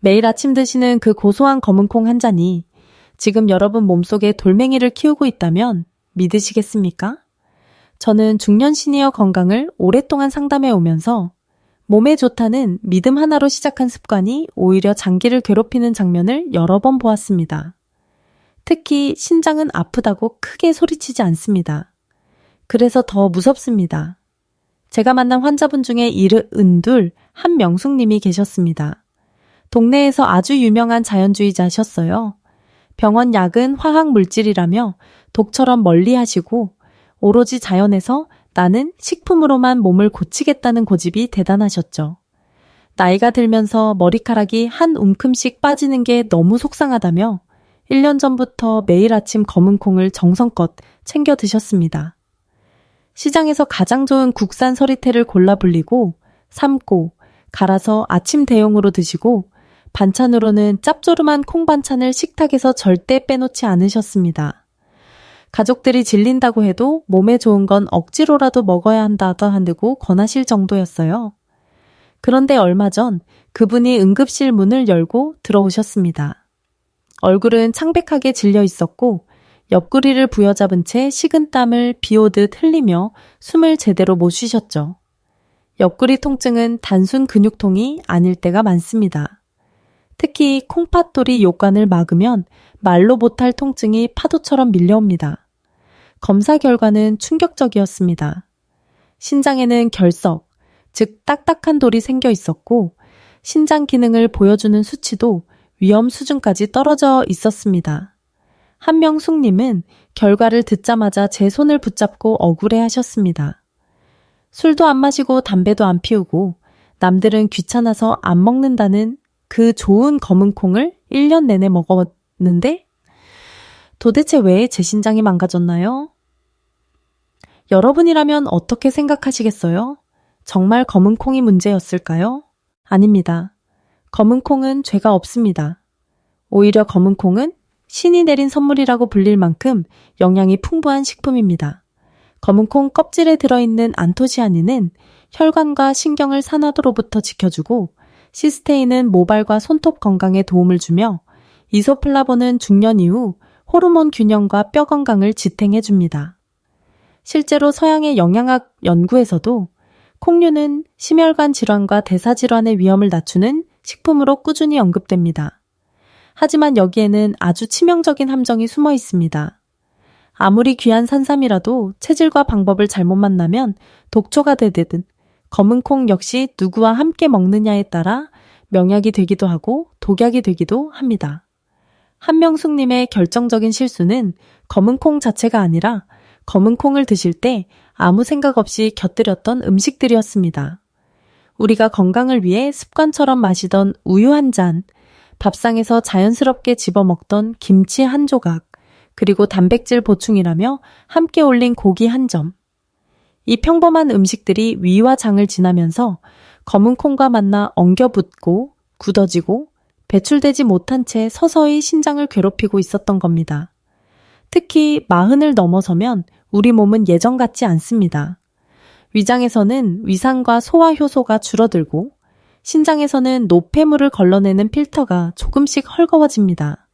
매일 아침 드시는 그 고소한 검은콩 한 잔이 지금 여러분 몸속에 돌멩이를 키우고 있다면 믿으시겠습니까? 저는 중년 시니어 건강을 오랫동안 상담해 오면서 몸에 좋다는 믿음 하나로 시작한 습관이 오히려 장기를 괴롭히는 장면을 여러 번 보았습니다. 특히 신장은 아프다고 크게 소리치지 않습니다. 그래서 더 무섭습니다. 제가 만난 환자분 중에 72 한명숙님이 계셨습니다. 동네에서 아주 유명한 자연주의자셨어요. 병원 약은 화학 물질이라며 독처럼 멀리 하시고 오로지 자연에서 나는 식품으로만 몸을 고치겠다는 고집이 대단하셨죠. 나이가 들면서 머리카락이 한 움큼씩 빠지는 게 너무 속상하다며 1년 전부터 매일 아침 검은 콩을 정성껏 챙겨 드셨습니다. 시장에서 가장 좋은 국산 서리태를 골라 불리고 삶고 갈아서 아침 대용으로 드시고 반찬으로는 짭조름한 콩 반찬을 식탁에서 절대 빼놓지 않으셨습니다. 가족들이 질린다고 해도 몸에 좋은 건 억지로라도 먹어야 한다고 권하실 정도였어요. 그런데 얼마 전 그분이 응급실 문을 열고 들어오셨습니다. 얼굴은 창백하게 질려 있었고 옆구리를 부여잡은 채 식은땀을 비오듯 흘리며 숨을 제대로 못 쉬셨죠. 옆구리 통증은 단순 근육통이 아닐 때가 많습니다. 특히 콩팥돌이 요관을 막으면 말로 못할 통증이 파도처럼 밀려옵니다. 검사 결과는 충격적이었습니다. 신장에는 결석, 즉 딱딱한 돌이 생겨 있었고 신장 기능을 보여주는 수치도 위험 수준까지 떨어져 있었습니다. 한명숙님은 결과를 듣자마자 제 손을 붙잡고 억울해하셨습니다. 술도 안 마시고 담배도 안 피우고 남들은 귀찮아서 안 먹는다는 그 좋은 검은 콩을 1년 내내 먹었는데 도대체 왜 제 신장이 망가졌나요? 여러분이라면 어떻게 생각하시겠어요? 정말 검은 콩이 문제였을까요? 아닙니다. 검은 콩은 죄가 없습니다. 오히려 검은 콩은 신이 내린 선물이라고 불릴 만큼 영양이 풍부한 식품입니다. 검은 콩 껍질에 들어있는 안토시아닌은 혈관과 신경을 산화도로부터 지켜주고 시스테인은 모발과 손톱 건강에 도움을 주며 이소플라본은 중년 이후 호르몬 균형과 뼈 건강을 지탱해줍니다. 실제로 서양의 영양학 연구에서도 콩류는 심혈관 질환과 대사 질환의 위험을 낮추는 식품으로 꾸준히 언급됩니다. 하지만 여기에는 아주 치명적인 함정이 숨어 있습니다. 아무리 귀한 산삼이라도 체질과 방법을 잘못 만나면 독초가 되듯 검은 콩 역시 누구와 함께 먹느냐에 따라 명약이 되기도 하고 독약이 되기도 합니다. 한명숙님의 결정적인 실수는 검은 콩 자체가 아니라 검은 콩을 드실 때 아무 생각 없이 곁들였던 음식들이었습니다. 우리가 건강을 위해 습관처럼 마시던 우유 한 잔, 밥상에서 자연스럽게 집어먹던 김치 한 조각, 그리고 단백질 보충이라며 함께 올린 고기 한 점. 이 평범한 음식들이 위와 장을 지나면서 검은 콩과 만나 엉겨붙고 굳어지고 배출되지 못한 채 서서히 신장을 괴롭히고 있었던 겁니다. 특히 40을 넘어서면 우리 몸은 예전 같지 않습니다. 위장에서는 위산과 소화 효소가 줄어들고 신장에서는 노폐물을 걸러내는 필터가 조금씩 헐거워집니다.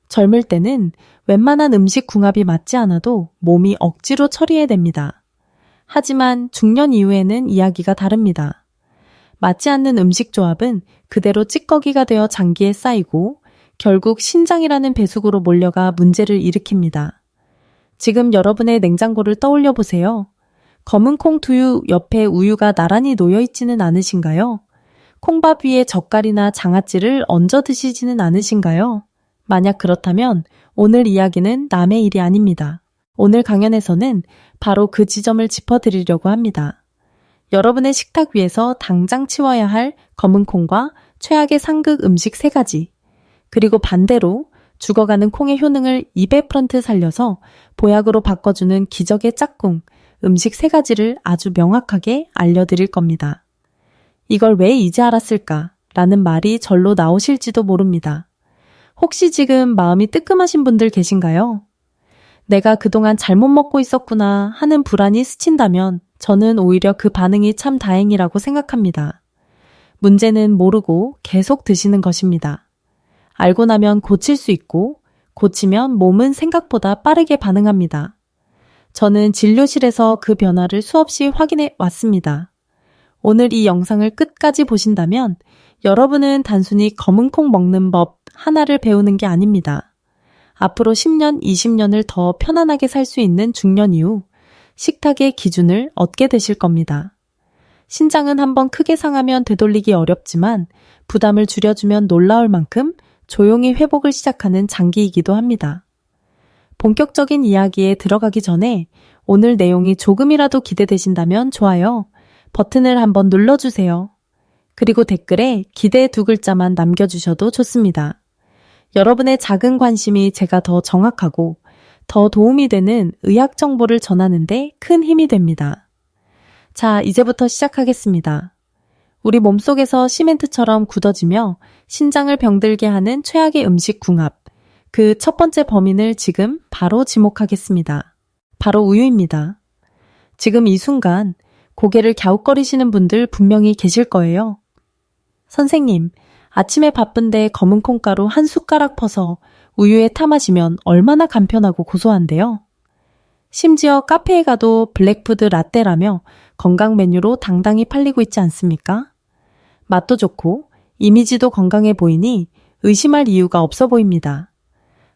젊을 때는 웬만한 음식 궁합이 맞지 않아도 몸이 억지로 처리해냅니다. 하지만 중년 이후에는 이야기가 다릅니다. 맞지 않는 음식 조합은 그대로 찌꺼기가 되어 장기에 쌓이고 결국 신장이라는 배수구로 몰려가 문제를 일으킵니다. 지금 여러분의 냉장고를 떠올려 보세요. 검은 콩 두유 옆에 우유가 나란히 놓여있지는 않으신가요? 콩밥 위에 젓갈이나 장아찌를 얹어 드시지는 않으신가요? 만약 그렇다면 오늘 이야기는 남의 일이 아닙니다. 오늘 강연에서는 바로 그 지점을 짚어드리려고 합니다. 여러분의 식탁 위에서 당장 치워야 할 검은 콩과 최악의 상극 음식 3가지, 그리고 반대로 죽어가는 콩의 효능을 200% 살려서 보약으로 바꿔주는 기적의 짝꿍, 음식 3가지를 아주 명확하게 알려드릴 겁니다. 이걸 왜 이제 알았을까? 라는 말이 절로 나오실지도 모릅니다. 혹시 지금 마음이 뜨끔하신 분들 계신가요? 내가 그동안 잘못 먹고 있었구나 하는 불안이 스친다면 저는 오히려 그 반응이 참 다행이라고 생각합니다. 문제는 모르고 계속 드시는 것입니다. 알고 나면 고칠 수 있고 고치면 몸은 생각보다 빠르게 반응합니다. 저는 진료실에서 그 변화를 수없이 확인해 왔습니다. 오늘 이 영상을 끝까지 보신다면 여러분은 단순히 검은콩 먹는 법 하나를 배우는 게 아닙니다. 앞으로 10년, 20년을 더 편안하게 살 수 있는 중년 이후 식탁의 기준을 얻게 되실 겁니다. 신장은 한번 크게 상하면 되돌리기 어렵지만 부담을 줄여주면 놀라울 만큼 조용히 회복을 시작하는 장기이기도 합니다. 본격적인 이야기에 들어가기 전에 오늘 내용이 조금이라도 기대되신다면 좋아요 버튼을 한번 눌러주세요. 그리고 댓글에 기대 2글자만 남겨주셔도 좋습니다. 여러분의 작은 관심이 제가 더 정확하고 더 도움이 되는 의학 정보를 전하는데 큰 힘이 됩니다. 자, 이제부터 시작하겠습니다. 우리 몸속에서 시멘트처럼 굳어지며 신장을 병들게 하는 최악의 음식 궁합, 그 첫 번째 범인을 지금 바로 지목하겠습니다. 바로 우유입니다. 지금 이 순간 고개를 갸웃거리시는 분들 분명히 계실 거예요. 선생님, 아침에 바쁜데 검은 콩가루 한 숟가락 퍼서 우유에 타 마시면 얼마나 간편하고 고소한데요. 심지어 카페에 가도 블랙푸드 라떼라며 건강 메뉴로 당당히 팔리고 있지 않습니까? 맛도 좋고 이미지도 건강해 보이니 의심할 이유가 없어 보입니다.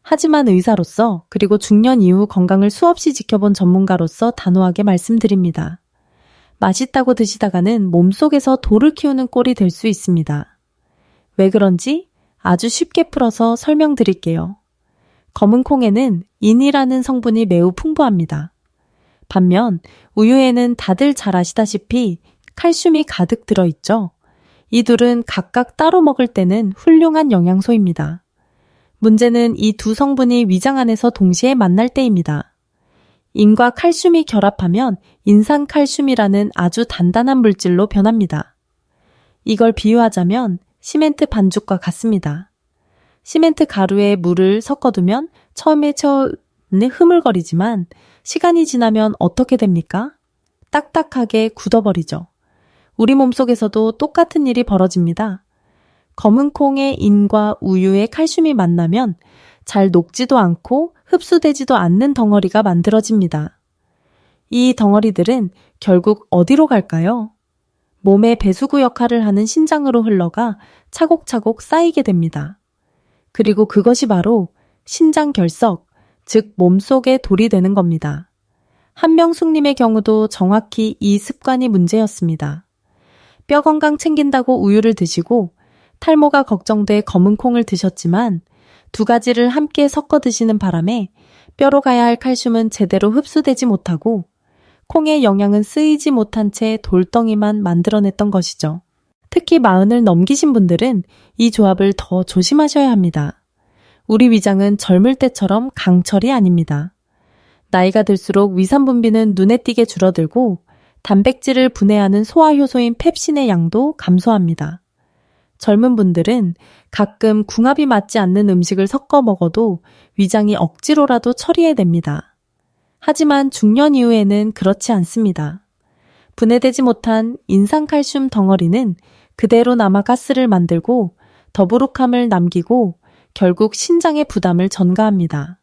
하지만 의사로서 그리고 중년 이후 건강을 수없이 지켜본 전문가로서 단호하게 말씀드립니다. 맛있다고 드시다가는 몸속에서 돌을 키우는 꼴이 될 수 있습니다. 왜 그런지 아주 쉽게 풀어서 설명드릴게요. 검은 콩에는 인이라는 성분이 매우 풍부합니다. 반면 우유에는 다들 잘 아시다시피 칼슘이 가득 들어있죠. 이 둘은 각각 따로 먹을 때는 훌륭한 영양소입니다. 문제는 이 두 성분이 위장 안에서 동시에 만날 때입니다. 인과 칼슘이 결합하면 인산칼슘이라는 아주 단단한 물질로 변합니다. 이걸 비유하자면 시멘트 반죽과 같습니다. 시멘트 가루에 물을 섞어두면 처음에 흐물거리지만 시간이 지나면 어떻게 됩니까? 딱딱하게 굳어버리죠. 우리 몸속에서도 똑같은 일이 벌어집니다. 검은 콩의 인과 우유의 칼슘이 만나면 잘 녹지도 않고 흡수되지도 않는 덩어리가 만들어집니다. 이 덩어리들은 결국 어디로 갈까요? 몸의 배수구 역할을 하는 신장으로 흘러가 차곡차곡 쌓이게 됩니다. 그리고 그것이 바로 신장 결석, 즉 몸속에 돌이 되는 겁니다. 한명숙님의 경우도 정확히 이 습관이 문제였습니다. 뼈 건강 챙긴다고 우유를 드시고 탈모가 걱정돼 검은 콩을 드셨지만 두 가지를 함께 섞어 드시는 바람에 뼈로 가야 할 칼슘은 제대로 흡수되지 못하고 콩의 영양은 쓰이지 못한 채 돌덩이만 만들어냈던 것이죠. 특히 40을 넘기신 분들은 이 조합을 더 조심하셔야 합니다. 우리 위장은 젊을 때처럼 강철이 아닙니다. 나이가 들수록 위산 분비는 눈에 띄게 줄어들고 단백질을 분해하는 소화효소인 펩신의 양도 감소합니다. 젊은 분들은 가끔 궁합이 맞지 않는 음식을 섞어 먹어도 위장이 억지로라도 처리해냅니다. 하지만 중년 이후에는 그렇지 않습니다. 분해되지 못한 인산칼슘 덩어리는 그대로 남아 가스를 만들고 더부룩함을 남기고 결국 신장의 부담을 전가합니다.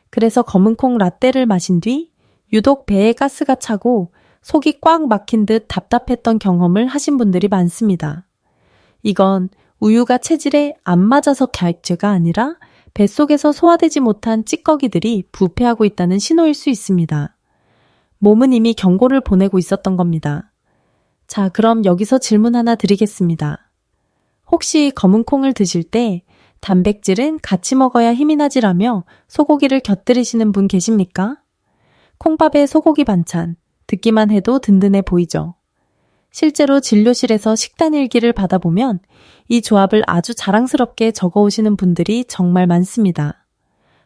그래서 검은콩 라떼를 마신 뒤 유독 배에 가스가 차고 속이 꽉 막힌 듯 답답했던 경험을 하신 분들이 많습니다. 이건 우유가 체질에 안 맞아서 결죄가 아니라 뱃속에서 소화되지 못한 찌꺼기들이 부패하고 있다는 신호일 수 있습니다. 몸은 이미 경고를 보내고 있었던 겁니다. 자, 그럼 여기서 질문 하나 드리겠습니다. 혹시 검은 콩을 드실 때 단백질은 같이 먹어야 힘이 나지라며 소고기를 곁들이시는 분 계십니까? 콩밥에 소고기 반찬, 듣기만 해도 든든해 보이죠? 실제로 진료실에서 식단 일기를 받아보면 이 조합을 아주 자랑스럽게 적어오시는 분들이 정말 많습니다.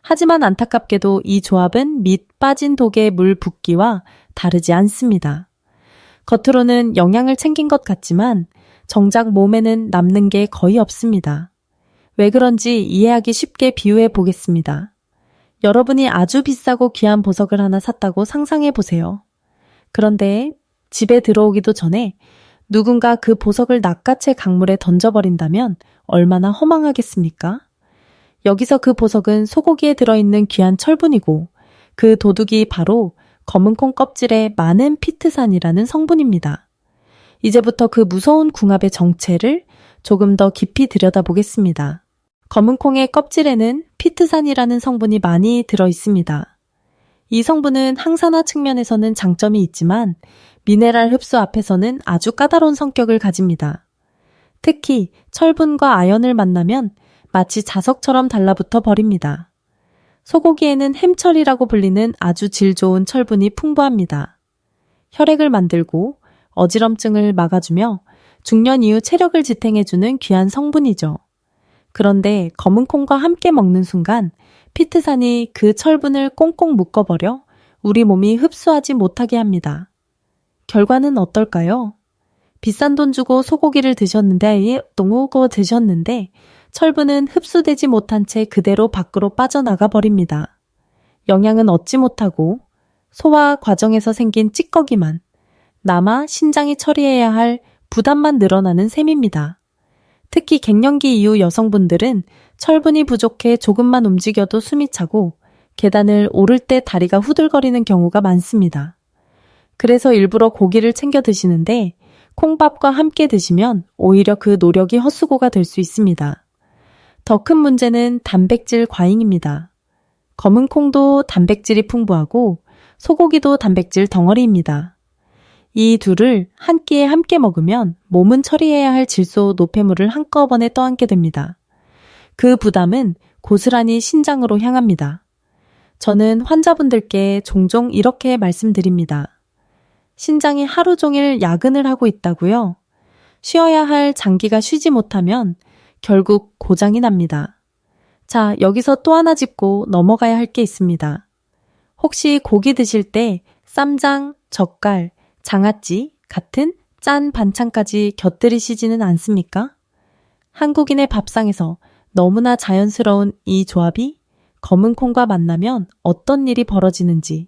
하지만 안타깝게도 이 조합은 밑 빠진 독에 물 붓기와 다르지 않습니다. 겉으로는 영양을 챙긴 것 같지만 정작 몸에는 남는 게 거의 없습니다. 왜 그런지 이해하기 쉽게 비유해 보겠습니다. 여러분이 아주 비싸고 귀한 보석을 하나 샀다고 상상해 보세요. 그런데 집에 들어오기도 전에 누군가 그 보석을 낚아채 강물에 던져버린다면 얼마나 허망하겠습니까? 여기서 그 보석은 소고기에 들어있는 귀한 철분이고 그 도둑이 바로 검은콩 껍질에 많은 피트산이라는 성분입니다. 이제부터 그 무서운 궁합의 정체를 조금 더 깊이 들여다보겠습니다. 검은콩의 껍질에는 피트산이라는 성분이 많이 들어있습니다. 이 성분은 항산화 측면에서는 장점이 있지만 미네랄 흡수 앞에서는 아주 까다로운 성격을 가집니다. 특히 철분과 아연을 만나면 마치 자석처럼 달라붙어 버립니다. 소고기에는 햄철이라고 불리는 아주 질 좋은 철분이 풍부합니다. 혈액을 만들고 어지럼증을 막아주며 중년 이후 체력을 지탱해주는 귀한 성분이죠. 그런데 검은콩과 함께 먹는 순간 피트산이 그 철분을 꽁꽁 묶어버려 우리 몸이 흡수하지 못하게 합니다. 결과는 어떨까요? 비싼 돈 주고 소고기를 드셨는데 철분은 흡수되지 못한 채 그대로 밖으로 빠져나가 버립니다. 영양은 얻지 못하고 소화 과정에서 생긴 찌꺼기만 남아 신장이 처리해야 할 부담만 늘어나는 셈입니다. 특히 갱년기 이후 여성분들은 철분이 부족해 조금만 움직여도 숨이 차고 계단을 오를 때 다리가 후들거리는 경우가 많습니다. 그래서 일부러 고기를 챙겨 드시는데 콩밥과 함께 드시면 오히려 그 노력이 헛수고가 될 수 있습니다. 더 큰 문제는 단백질 과잉입니다. 검은 콩도 단백질이 풍부하고 소고기도 단백질 덩어리입니다. 이 둘을 한 끼에 함께 먹으면 몸은 처리해야 할 질소 노폐물을 한꺼번에 떠안게 됩니다. 그 부담은 고스란히 신장으로 향합니다. 저는 환자분들께 종종 이렇게 말씀드립니다. 신장이 하루 종일 야근을 하고 있다고요? 쉬어야 할 장기가 쉬지 못하면 결국 고장이 납니다. 자, 여기서 또 하나 짚고 넘어가야 할 게 있습니다. 혹시 고기 드실 때 쌈장, 젓갈, 장아찌 같은 짠 반찬까지 곁들이시지는 않습니까? 한국인의 밥상에서 너무나 자연스러운 이 조합이 검은 콩과 만나면 어떤 일이 벌어지는지.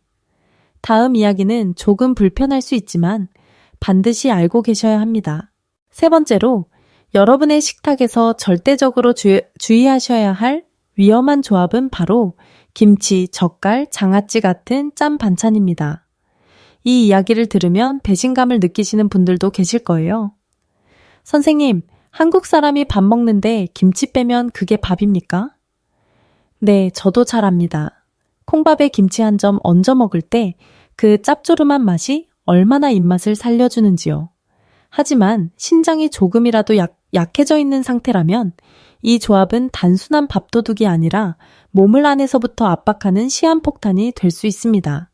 다음 이야기는 조금 불편할 수 있지만 반드시 알고 계셔야 합니다. 세 번째로, 여러분의 식탁에서 절대적으로 주의하셔야 할 위험한 조합은 바로 김치, 젓갈, 장아찌 같은 짠 반찬입니다. 이 이야기를 들으면 배신감을 느끼시는 분들도 계실 거예요. 선생님, 한국 사람이 밥 먹는데 김치 빼면 그게 밥입니까? 네, 저도 잘 압니다. 콩밥에 김치 한 점 얹어 먹을 때 그 짭조름한 맛이 얼마나 입맛을 살려주는지요. 하지만 신장이 조금이라도 약해져 있는 상태라면 이 조합은 단순한 밥도둑이 아니라 몸을 안에서부터 압박하는 시한폭탄이 될 수 있습니다.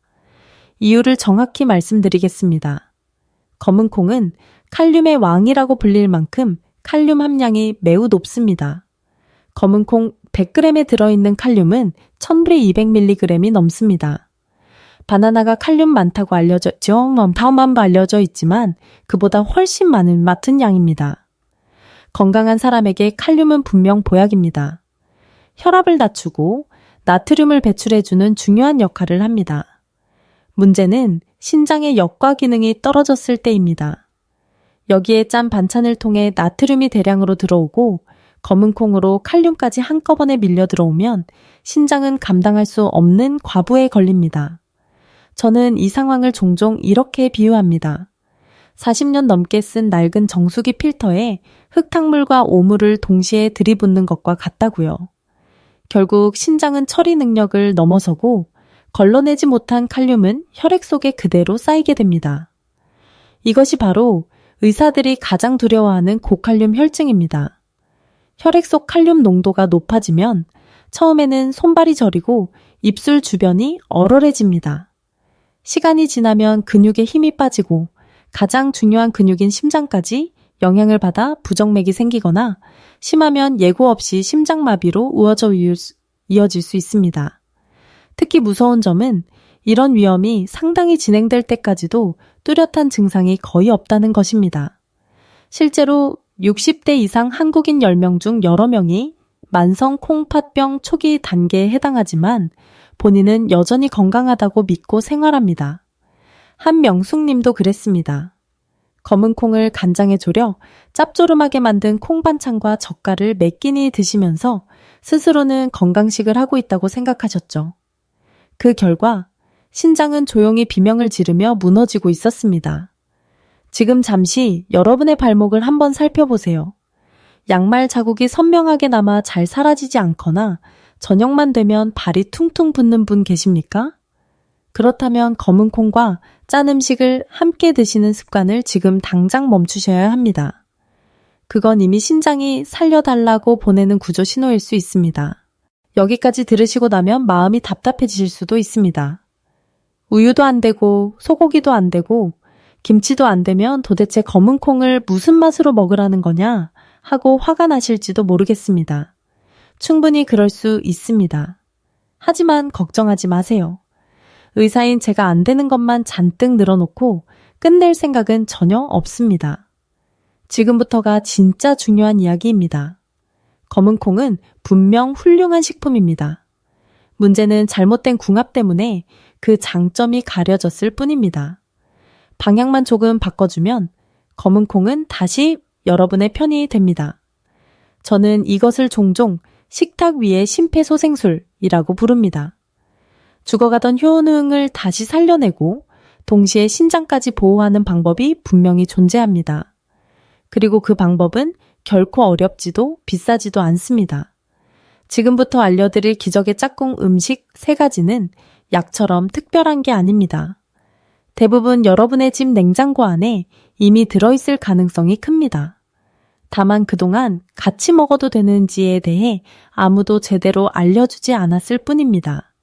이유를 정확히 말씀드리겠습니다. 검은 콩은 칼륨의 왕이라고 불릴 만큼 칼륨 함량이 매우 높습니다. 검은 콩 100g에 들어있는 칼륨은 1200mg이 넘습니다. 바나나가 칼륨 많다고 알려져 있지만 그보다 훨씬 많은 양입니다. 건강한 사람에게 칼륨은 분명 보약입니다. 혈압을 낮추고 나트륨을 배출해주는 중요한 역할을 합니다. 문제는 신장의 역과 기능이 떨어졌을 때입니다. 여기에 짠 반찬을 통해 나트륨이 대량으로 들어오고 검은 콩으로 칼륨까지 한꺼번에 밀려 들어오면 신장은 감당할 수 없는 과부에 걸립니다. 저는 이 상황을 종종 이렇게 비유합니다. 40년 넘게 쓴 낡은 정수기 필터에 흙탕물과 오물을 동시에 들이붓는 것과 같다고요. 결국 신장은 처리 능력을 넘어서고 걸러내지 못한 칼륨은 혈액 속에 그대로 쌓이게 됩니다. 이것이 바로 의사들이 가장 두려워하는 고칼륨 혈증입니다. 혈액 속 칼륨 농도가 높아지면 처음에는 손발이 저리고 입술 주변이 얼얼해집니다. 시간이 지나면 근육에 힘이 빠지고 가장 중요한 근육인 심장까지 영향을 받아 부정맥이 생기거나 심하면 예고 없이 심장마비로 이어질 수 있습니다. 특히 무서운 점은 이런 위험이 상당히 진행될 때까지도 뚜렷한 증상이 거의 없다는 것입니다. 실제로 60대 이상 한국인 10명 중 여러 명이 만성 콩팥병 초기 단계에 해당하지만 본인은 여전히 건강하다고 믿고 생활합니다. 한명숙 님도 그랬습니다. 검은 콩을 간장에 졸여 짭조름하게 만든 콩반찬과 젓갈을 몇 끼니 드시면서 스스로는 건강식을 하고 있다고 생각하셨죠. 그 결과 신장은 조용히 비명을 지르며 무너지고 있었습니다. 지금 잠시 여러분의 발목을 한번 살펴보세요. 양말 자국이 선명하게 남아 잘 사라지지 않거나 저녁만 되면 발이 퉁퉁 붓는 분 계십니까? 그렇다면 검은 콩과 짠 음식을 함께 드시는 습관을 지금 당장 멈추셔야 합니다. 그건 이미 신장이 살려달라고 보내는 구조 신호일 수 있습니다. 여기까지 들으시고 나면 마음이 답답해지실 수도 있습니다. 우유도 안 되고 소고기도 안 되고 김치도 안 되면 도대체 검은 콩을 무슨 맛으로 먹으라는 거냐 하고 화가 나실지도 모르겠습니다. 충분히 그럴 수 있습니다. 하지만 걱정하지 마세요. 의사인 제가 안 되는 것만 잔뜩 늘어놓고 끝낼 생각은 전혀 없습니다. 지금부터가 진짜 중요한 이야기입니다. 검은 콩은 분명 훌륭한 식품입니다. 문제는 잘못된 궁합 때문에 그 장점이 가려졌을 뿐입니다. 방향만 조금 바꿔주면 검은 콩은 다시 여러분의 편이 됩니다. 저는 이것을 종종 식탁 위의 심폐소생술이라고 부릅니다. 죽어가던 효능을 다시 살려내고 동시에 신장까지 보호하는 방법이 분명히 존재합니다. 그리고 그 방법은 결코 어렵지도 비싸지도 않습니다. 지금부터 알려드릴 기적의 짝꿍 음식 3가지는 약처럼 특별한 게 아닙니다. 대부분 여러분의 집 냉장고 안에 이미 들어있을 가능성이 큽니다. 다만 그동안 같이 먹어도 되는지에 대해 아무도 제대로 알려주지 않았을 뿐입니다.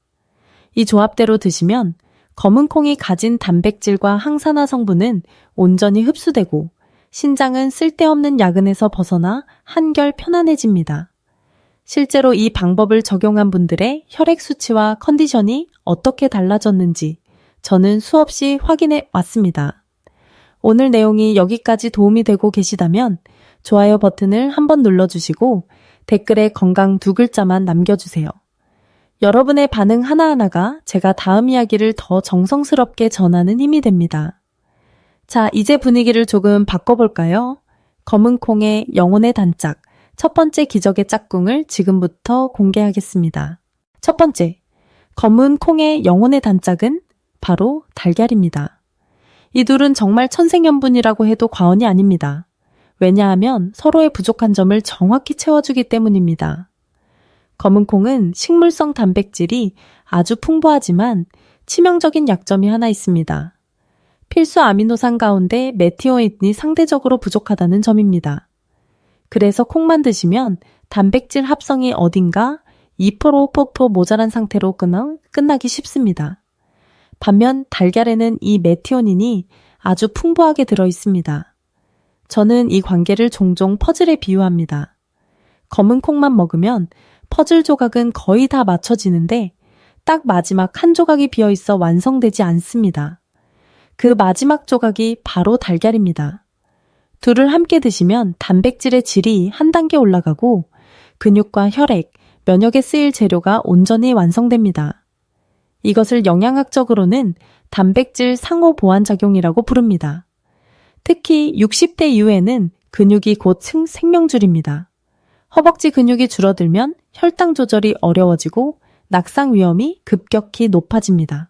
이 조합대로 드시면 검은 콩이 가진 단백질과 항산화 성분은 온전히 흡수되고 신장은 쓸데없는 야근에서 벗어나 한결 편안해집니다. 실제로 이 방법을 적용한 분들의 혈액 수치와 컨디션이 어떻게 달라졌는지 저는 수없이 확인해 왔습니다. 오늘 내용이 여기까지 도움이 되고 계시다면 좋아요 버튼을 한번 눌러주시고 댓글에 건강 2글자만 남겨주세요. 여러분의 반응 하나하나가 제가 다음 이야기를 더 정성스럽게 전하는 힘이 됩니다. 자, 이제 분위기를 조금 바꿔볼까요? 검은 콩의 영혼의 단짝, 첫 번째 기적의 짝꿍을 지금부터 공개하겠습니다. 첫 번째, 검은 콩의 영혼의 단짝은 바로 달걀입니다. 이 둘은 정말 천생연분이라고 해도 과언이 아닙니다. 왜냐하면 서로의 부족한 점을 정확히 채워주기 때문입니다. 검은 콩은 식물성 단백질이 아주 풍부하지만 치명적인 약점이 하나 있습니다. 필수 아미노산 가운데 메티오닌이 상대적으로 부족하다는 점입니다. 그래서 콩만 드시면 단백질 합성이 어딘가 2% 모자란 상태로 끝나기 쉽습니다. 반면 달걀에는 이 메티오닌이 아주 풍부하게 들어 있습니다. 저는 이 관계를 종종 퍼즐에 비유합니다. 검은 콩만 먹으면 퍼즐 조각은 거의 다 맞춰지는데 딱 마지막 한 조각이 비어있어 완성되지 않습니다. 그 마지막 조각이 바로 달걀입니다. 둘을 함께 드시면 단백질의 질이 한 단계 올라가고 근육과 혈액, 면역에 쓰일 재료가 온전히 완성됩니다. 이것을 영양학적으로는 단백질 상호 보완 작용이라고 부릅니다. 특히 60대 이후에는 근육이 곧 생명줄입니다. 허벅지 근육이 줄어들면 혈당 조절이 어려워지고 낙상 위험이 급격히 높아집니다.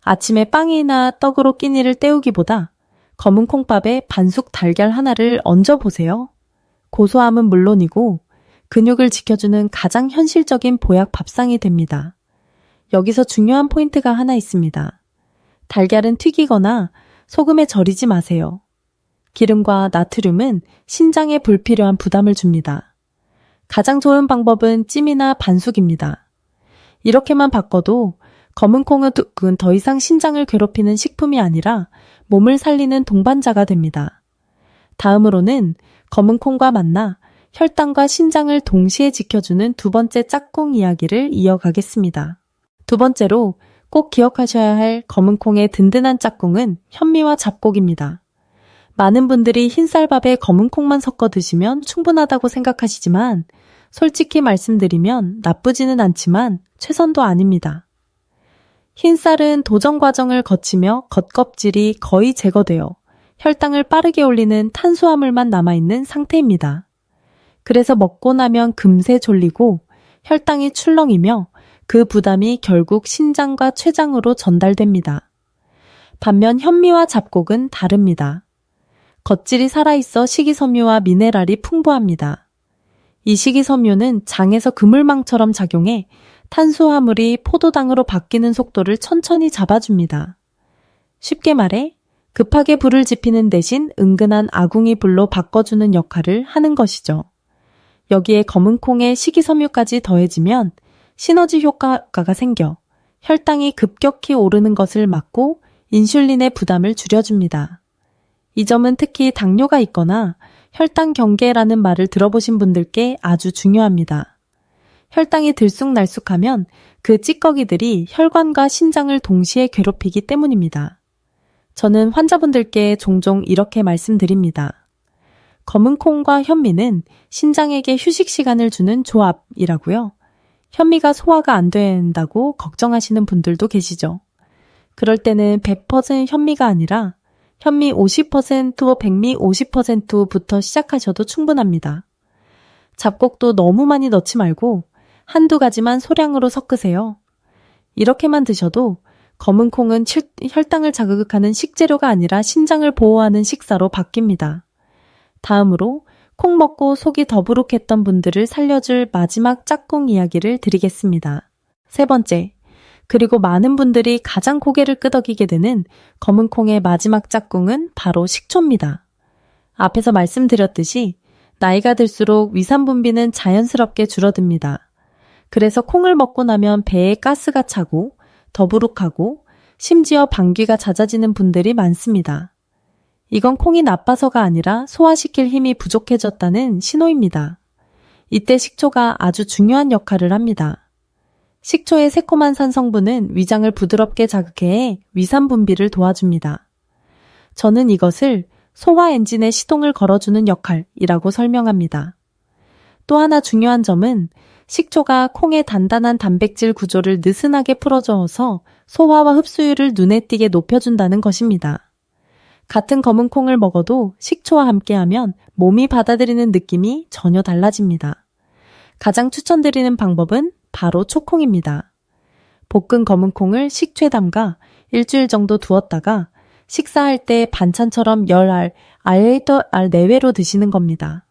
아침에 빵이나 떡으로 끼니를 때우기보다 검은 콩밥에 반숙 달걀 하나를 얹어보세요. 고소함은 물론이고 근육을 지켜주는 가장 현실적인 보약 밥상이 됩니다. 여기서 중요한 포인트가 하나 있습니다. 달걀은 튀기거나 소금에 절이지 마세요. 기름과 나트륨은 신장에 불필요한 부담을 줍니다. 가장 좋은 방법은 찜이나 반숙입니다. 이렇게만 바꿔도 검은 콩은 더 이상 신장을 괴롭히는 식품이 아니라 몸을 살리는 동반자가 됩니다. 다음으로는 검은 콩과 만나 혈당과 신장을 동시에 지켜주는 두 번째 짝꿍 이야기를 이어가겠습니다. 두 번째로 꼭 기억하셔야 할 검은 콩의 든든한 짝꿍은 현미와 잡곡입니다. 많은 분들이 흰쌀밥에 검은 콩만 섞어 드시면 충분하다고 생각하시지만 솔직히 말씀드리면 나쁘지는 않지만 최선도 아닙니다. 흰쌀은 도정 과정을 거치며 겉껍질이 거의 제거되어 혈당을 빠르게 올리는 탄수화물만 남아있는 상태입니다. 그래서 먹고 나면 금세 졸리고 혈당이 출렁이며 그 부담이 결국 신장과 췌장으로 전달됩니다. 반면 현미와 잡곡은 다릅니다. 겉질이 살아있어 식이섬유와 미네랄이 풍부합니다. 이 식이섬유는 장에서 그물망처럼 작용해 탄수화물이 포도당으로 바뀌는 속도를 천천히 잡아줍니다. 쉽게 말해 급하게 불을 지피는 대신 은근한 아궁이 불로 바꿔주는 역할을 하는 것이죠. 여기에 검은 콩에 식이섬유까지 더해지면 시너지 효과가 생겨 혈당이 급격히 오르는 것을 막고 인슐린의 부담을 줄여줍니다. 이 점은 특히 당뇨가 있거나 혈당 경계라는 말을 들어보신 분들께 아주 중요합니다. 혈당이 들쑥날쑥하면 그 찌꺼기들이 혈관과 신장을 동시에 괴롭히기 때문입니다. 저는 환자분들께 종종 이렇게 말씀드립니다. 검은 콩과 현미는 신장에게 휴식 시간을 주는 조합이라고요. 현미가 소화가 안 된다고 걱정하시는 분들도 계시죠. 그럴 때는 100% 현미가 아니라 현미 50%, 백미 50%부터 시작하셔도 충분합니다. 잡곡도 너무 많이 넣지 말고 한두 가지만 소량으로 섞으세요. 이렇게만 드셔도 검은 콩은 혈당을 자극하는 식재료가 아니라 신장을 보호하는 식사로 바뀝니다. 다음으로 콩 먹고 속이 더부룩했던 분들을 살려줄 마지막 짝꿍 이야기를 드리겠습니다. 세 번째, 그리고 많은 분들이 가장 고개를 끄덕이게 되는 검은 콩의 마지막 짝꿍은 바로 식초입니다. 앞에서 말씀드렸듯이 나이가 들수록 위산 분비는 자연스럽게 줄어듭니다. 그래서 콩을 먹고 나면 배에 가스가 차고 더부룩하고 심지어 방귀가 잦아지는 분들이 많습니다. 이건 콩이 나빠서가 아니라 소화시킬 힘이 부족해졌다는 신호입니다. 이때 식초가 아주 중요한 역할을 합니다. 식초의 새콤한 산성분은 위장을 부드럽게 자극해 위산 분비를 도와줍니다. 저는 이것을 소화 엔진의 시동을 걸어주는 역할이라고 설명합니다. 또 하나 중요한 점은 식초가 콩의 단단한 단백질 구조를 느슨하게 풀어줘서 소화와 흡수율을 눈에 띄게 높여준다는 것입니다. 같은 검은 콩을 먹어도 식초와 함께하면 몸이 받아들이는 느낌이 전혀 달라집니다. 가장 추천드리는 방법은 바로 초콩입니다. 볶은 검은 콩을 식초에 담가 일주일 정도 두었다가 식사할 때 반찬처럼 열 알 내외로 드시는 겁니다.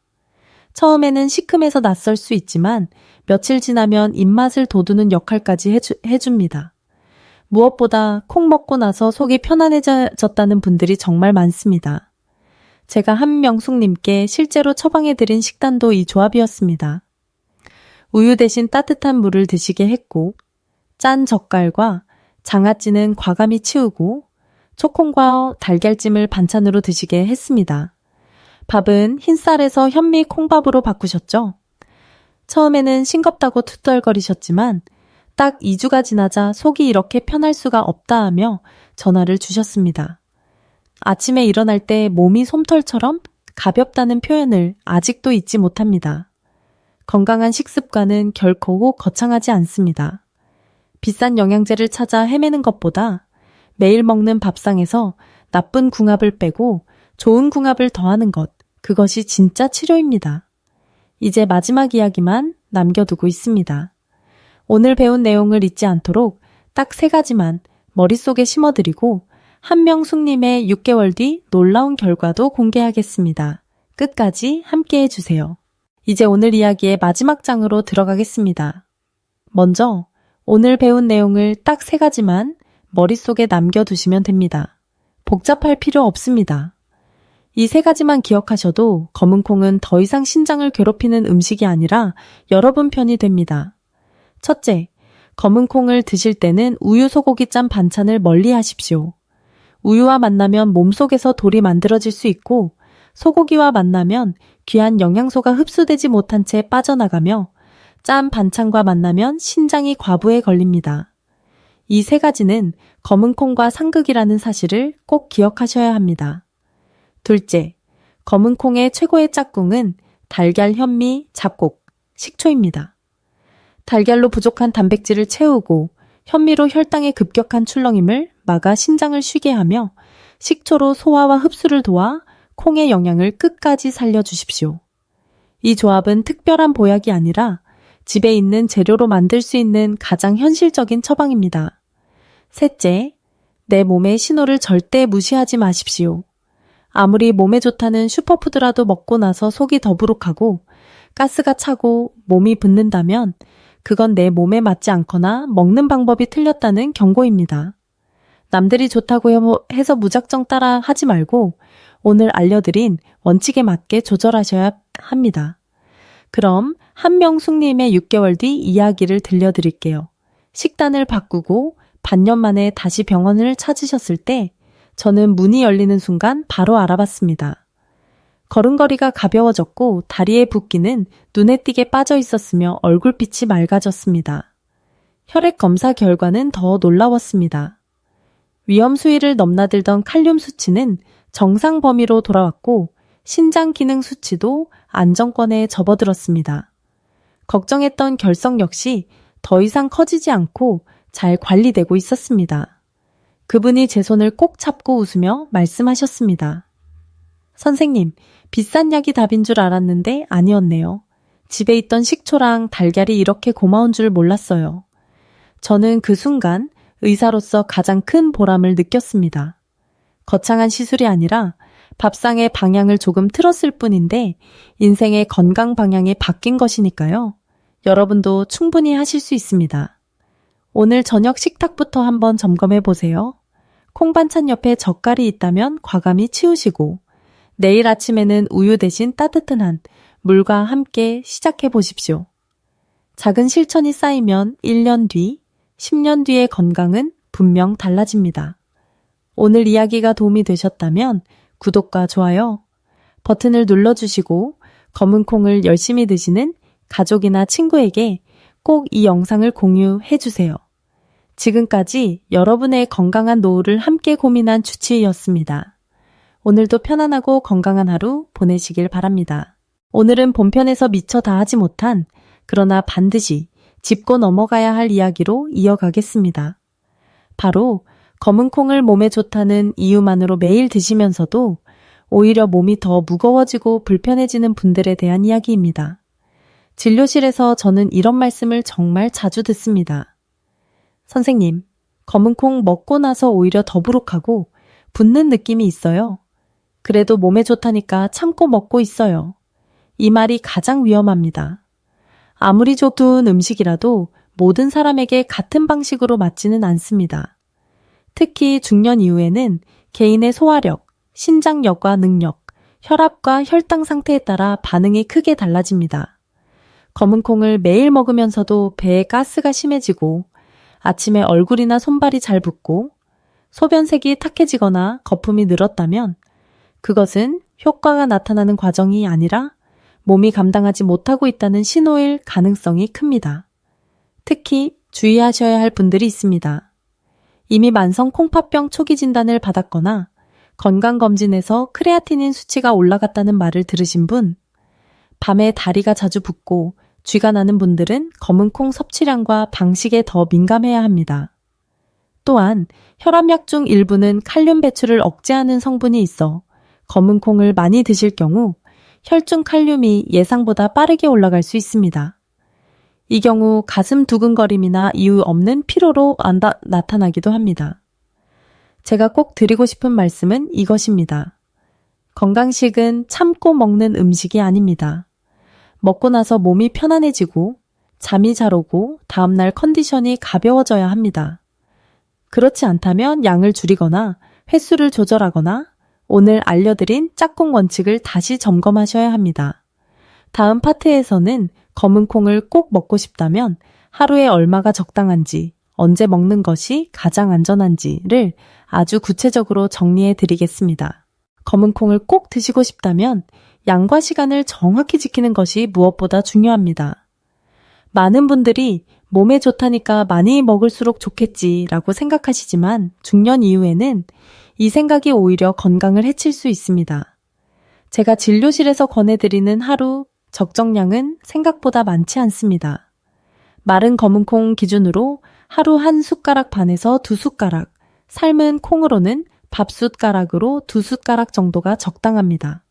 처음에는 시큼해서 낯설 수 있지만 며칠 지나면 입맛을 돋우는 역할까지 해줍니다. 무엇보다 콩 먹고 나서 속이 편안해졌다는 분들이 정말 많습니다. 제가 한명숙님께 실제로 처방해드린 식단도 이 조합이었습니다. 우유 대신 따뜻한 물을 드시게 했고 짠 젓갈과 장아찌는 과감히 치우고 초콩과 달걀찜을 반찬으로 드시게 했습니다. 밥은 흰쌀에서 현미 콩밥으로 바꾸셨죠? 처음에는 싱겁다고 투덜거리셨지만 딱 2주가 지나자 속이 이렇게 편할 수가 없다 하며 전화를 주셨습니다. 아침에 일어날 때 몸이 솜털처럼 가볍다는 표현을 아직도 잊지 못합니다. 건강한 식습관은 결코 거창하지 않습니다. 비싼 영양제를 찾아 헤매는 것보다 매일 먹는 밥상에서 나쁜 궁합을 빼고 좋은 궁합을 더하는 것, 그것이 진짜 치료입니다. 이제 마지막 이야기만 남겨두고 있습니다. 오늘 배운 내용을 잊지 않도록 딱 3가지만 머릿속에 심어드리고 한명숙님의 6개월 뒤 놀라운 결과도 공개하겠습니다. 끝까지 함께 해주세요. 이제 오늘 이야기의 마지막 장으로 들어가겠습니다. 먼저 오늘 배운 내용을 딱 3가지만 머릿속에 남겨두시면 됩니다. 복잡할 필요 없습니다. 이 3가지만 기억하셔도 검은 콩은 더 이상 신장을 괴롭히는 음식이 아니라 여러분 편이 됩니다. 첫째, 검은 콩을 드실 때는 우유 소고기 짠 반찬을 멀리 하십시오. 우유와 만나면 몸속에서 돌이 만들어질 수 있고 소고기와 만나면 귀한 영양소가 흡수되지 못한 채 빠져나가며 짠 반찬과 만나면 신장이 과부에 걸립니다. 이 3가지는 검은 콩과 상극이라는 사실을 꼭 기억하셔야 합니다. 둘째, 검은 콩의 최고의 짝꿍은 달걀, 현미, 잡곡, 식초입니다. 달걀로 부족한 단백질을 채우고 현미로 혈당의 급격한 출렁임을 막아 신장을 쉬게 하며 식초로 소화와 흡수를 도와 콩의 영양을 끝까지 살려주십시오. 이 조합은 특별한 보약이 아니라 집에 있는 재료로 만들 수 있는 가장 현실적인 처방입니다. 셋째, 내 몸의 신호를 절대 무시하지 마십시오. 아무리 몸에 좋다는 슈퍼푸드라도 먹고 나서 속이 더부룩하고 가스가 차고 몸이 붓는다면 그건 내 몸에 맞지 않거나 먹는 방법이 틀렸다는 경고입니다. 남들이 좋다고 해서 무작정 따라 하지 말고 오늘 알려드린 원칙에 맞게 조절하셔야 합니다. 그럼 한명숙님의 6개월 뒤 이야기를 들려드릴게요. 식단을 바꾸고 반년 만에 다시 병원을 찾으셨을 때 저는 문이 열리는 순간 바로 알아봤습니다. 걸음걸이가 가벼워졌고 다리의 붓기는 눈에 띄게 빠져 있었으며 얼굴빛이 맑아졌습니다. 혈액 검사 결과는 더 놀라웠습니다. 위험 수위를 넘나들던 칼륨 수치는 정상 범위로 돌아왔고 신장 기능 수치도 안정권에 접어들었습니다. 걱정했던 결석 역시 더 이상 커지지 않고 잘 관리되고 있었습니다. 그분이 제 손을 꼭 잡고 웃으며 말씀하셨습니다. 선생님, 비싼 약이 답인 줄 알았는데 아니었네요. 집에 있던 식초랑 달걀이 이렇게 고마운 줄 몰랐어요. 저는 그 순간 의사로서 가장 큰 보람을 느꼈습니다. 거창한 시술이 아니라 밥상의 방향을 조금 틀었을 뿐인데 인생의 건강 방향이 바뀐 것이니까요. 여러분도 충분히 하실 수 있습니다. 오늘 저녁 식탁부터 한번 점검해 보세요. 콩반찬 옆에 젓갈이 있다면 과감히 치우시고 내일 아침에는 우유 대신 따뜻한 한 물과 함께 시작해 보십시오. 작은 실천이 쌓이면 1년 뒤, 10년 뒤의 건강은 분명 달라집니다. 오늘 이야기가 도움이 되셨다면 구독과 좋아요 버튼을 눌러주시고 검은 콩을 열심히 드시는 가족이나 친구에게 꼭 이 영상을 공유해 주세요. 지금까지 여러분의 건강한 노후를 함께 고민한 주치의였습니다. 오늘도 편안하고 건강한 하루 보내시길 바랍니다. 오늘은 본편에서 미처 다 하지 못한 그러나 반드시 짚고 넘어가야 할 이야기로 이어가겠습니다. 바로 검은 콩을 몸에 좋다는 이유만으로 매일 드시면서도 오히려 몸이 더 무거워지고 불편해지는 분들에 대한 이야기입니다. 진료실에서 저는 이런 말씀을 정말 자주 듣습니다. 선생님, 검은 콩 먹고 나서 오히려 더부룩하고 붓는 느낌이 있어요. 그래도 몸에 좋다니까 참고 먹고 있어요. 이 말이 가장 위험합니다. 아무리 좋은 음식이라도 모든 사람에게 같은 방식으로 맞지는 않습니다. 특히 중년 이후에는 개인의 소화력, 신장력과 능력, 혈압과 혈당 상태에 따라 반응이 크게 달라집니다. 검은 콩을 매일 먹으면서도 배에 가스가 심해지고 아침에 얼굴이나 손발이 잘 붓고 소변색이 탁해지거나 거품이 늘었다면 그것은 효과가 나타나는 과정이 아니라 몸이 감당하지 못하고 있다는 신호일 가능성이 큽니다. 특히 주의하셔야 할 분들이 있습니다. 이미 만성 콩팥병 초기 진단을 받았거나 건강검진에서 크레아티닌 수치가 올라갔다는 말을 들으신 분, 밤에 다리가 자주 붓고 쥐가 나는 분들은 검은 콩 섭취량과 방식에 더 민감해야 합니다. 또한 혈압약 중 일부는 칼륨 배출을 억제하는 성분이 있어 검은 콩을 많이 드실 경우 혈중 칼륨이 예상보다 빠르게 올라갈 수 있습니다. 이 경우 가슴 두근거림이나 이유 없는 피로로 나타나기도 합니다. 제가 꼭 드리고 싶은 말씀은 이것입니다. 건강식은 참고 먹는 음식이 아닙니다. 먹고 나서 몸이 편안해지고 잠이 잘 오고 다음날 컨디션이 가벼워져야 합니다. 그렇지 않다면 양을 줄이거나 횟수를 조절하거나 오늘 알려드린 짝꿍 원칙을 다시 점검하셔야 합니다. 다음 파트에서는 검은 콩을 꼭 먹고 싶다면 하루에 얼마가 적당한지, 언제 먹는 것이 가장 안전한지를 아주 구체적으로 정리해 드리겠습니다. 검은 콩을 꼭 드시고 싶다면 양과 시간을 정확히 지키는 것이 무엇보다 중요합니다. 많은 분들이 몸에 좋다니까 많이 먹을수록 좋겠지라고 생각하시지만 중년 이후에는 이 생각이 오히려 건강을 해칠 수 있습니다. 제가 진료실에서 권해드리는 하루 적정량은 생각보다 많지 않습니다. 마른 검은 콩 기준으로 하루 1숟가락 반에서 2숟가락, 삶은 콩으로는 밥숟가락으로 2숟가락 정도가 적당합니다.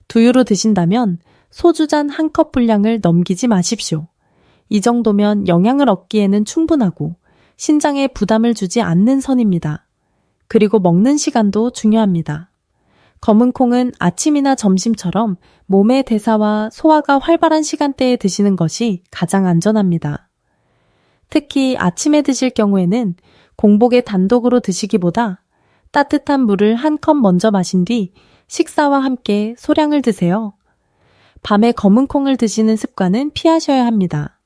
두유로 드신다면 소주잔 1컵 분량을 넘기지 마십시오. 이 정도면 영양을 얻기에는 충분하고 신장에 부담을 주지 않는 선입니다. 그리고 먹는 시간도 중요합니다. 검은 콩은 아침이나 점심처럼 몸의 대사와 소화가 활발한 시간대에 드시는 것이 가장 안전합니다. 특히 아침에 드실 경우에는 공복에 단독으로 드시기보다 따뜻한 물을 1컵 먼저 마신 뒤 식사와 함께 소량을 드세요. 밤에 검은 콩을 드시는 습관은 피하셔야 합니다.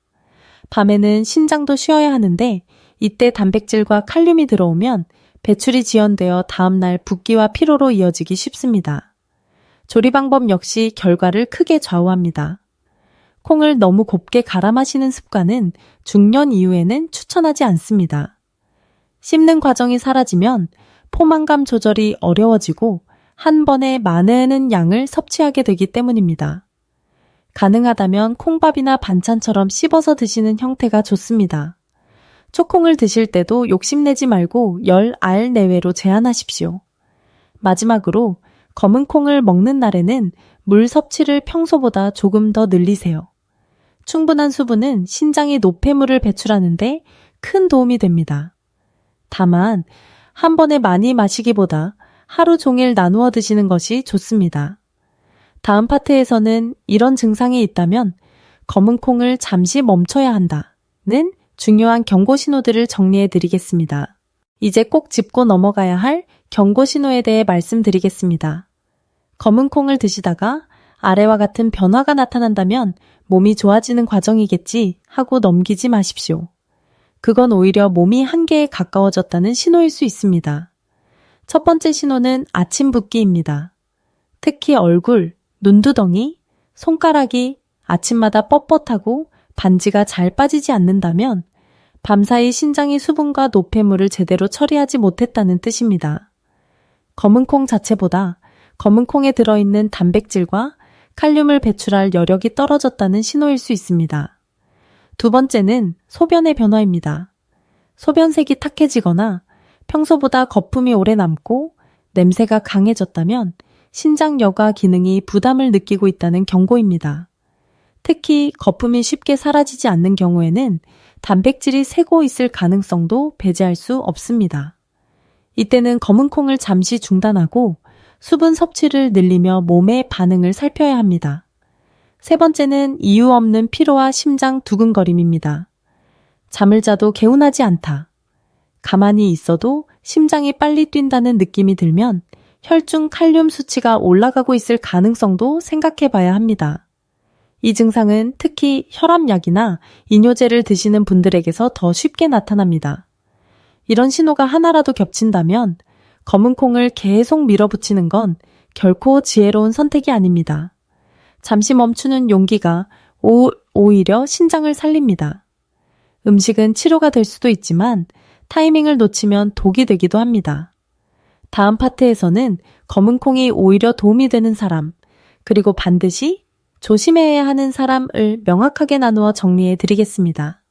밤에는 신장도 쉬어야 하는데 이때 단백질과 칼륨이 들어오면 배출이 지연되어 다음날 붓기와 피로로 이어지기 쉽습니다. 조리 방법 역시 결과를 크게 좌우합니다. 콩을 너무 곱게 갈아 마시는 습관은 중년 이후에는 추천하지 않습니다. 씹는 과정이 사라지면 포만감 조절이 어려워지고 한 번에 많은 양을 섭취하게 되기 때문입니다. 가능하다면 콩밥이나 반찬처럼 씹어서 드시는 형태가 좋습니다. 초콩을 드실 때도 욕심내지 말고 10알 내외로 제한하십시오. 마지막으로 검은 콩을 먹는 날에는 물 섭취를 평소보다 조금 더 늘리세요. 충분한 수분은 신장이 노폐물을 배출하는데 큰 도움이 됩니다. 다만 한 번에 많이 마시기보다 하루 종일 나누어 드시는 것이 좋습니다. 다음 파트에서는 이런 증상이 있다면 검은 콩을 잠시 멈춰야 한다는 중요한 경고 신호들을 정리해 드리겠습니다. 이제 꼭 짚고 넘어가야 할 경고 신호에 대해 말씀드리겠습니다. 검은 콩을 드시다가 아래와 같은 변화가 나타난다면 몸이 좋아지는 과정이겠지 하고 넘기지 마십시오. 그건 오히려 몸이 한계에 가까워졌다는 신호일 수 있습니다. 첫 번째 신호는 아침 붓기입니다. 특히 얼굴, 눈두덩이, 손가락이 아침마다 뻣뻣하고 반지가 잘 빠지지 않는다면 밤사이 신장이 수분과 노폐물을 제대로 처리하지 못했다는 뜻입니다. 검은 콩 자체보다 검은 콩에 들어있는 단백질과 칼륨을 배출할 여력이 떨어졌다는 신호일 수 있습니다. 두 번째는 소변의 변화입니다. 소변색이 탁해지거나 평소보다 거품이 오래 남고 냄새가 강해졌다면 신장 여과 기능이 부담을 느끼고 있다는 경고입니다. 특히 거품이 쉽게 사라지지 않는 경우에는 단백질이 새고 있을 가능성도 배제할 수 없습니다. 이때는 검은 콩을 잠시 중단하고 수분 섭취를 늘리며 몸의 반응을 살펴야 합니다. 세 번째는 이유 없는 피로와 심장 두근거림입니다. 잠을 자도 개운하지 않다. 가만히 있어도 심장이 빨리 뛴다는 느낌이 들면 혈중 칼륨 수치가 올라가고 있을 가능성도 생각해 봐야 합니다. 이 증상은 특히 혈압약이나 이뇨제를 드시는 분들에게서 더 쉽게 나타납니다. 이런 신호가 하나라도 겹친다면 검은 콩을 계속 밀어붙이는 건 결코 지혜로운 선택이 아닙니다. 잠시 멈추는 용기가 오히려 신장을 살립니다. 음식은 치료가 될 수도 있지만 타이밍을 놓치면 독이 되기도 합니다. 다음 파트에서는 검은 콩이 오히려 도움이 되는 사람, 그리고 반드시 조심해야 하는 사람을 명확하게 나누어 정리해 드리겠습니다.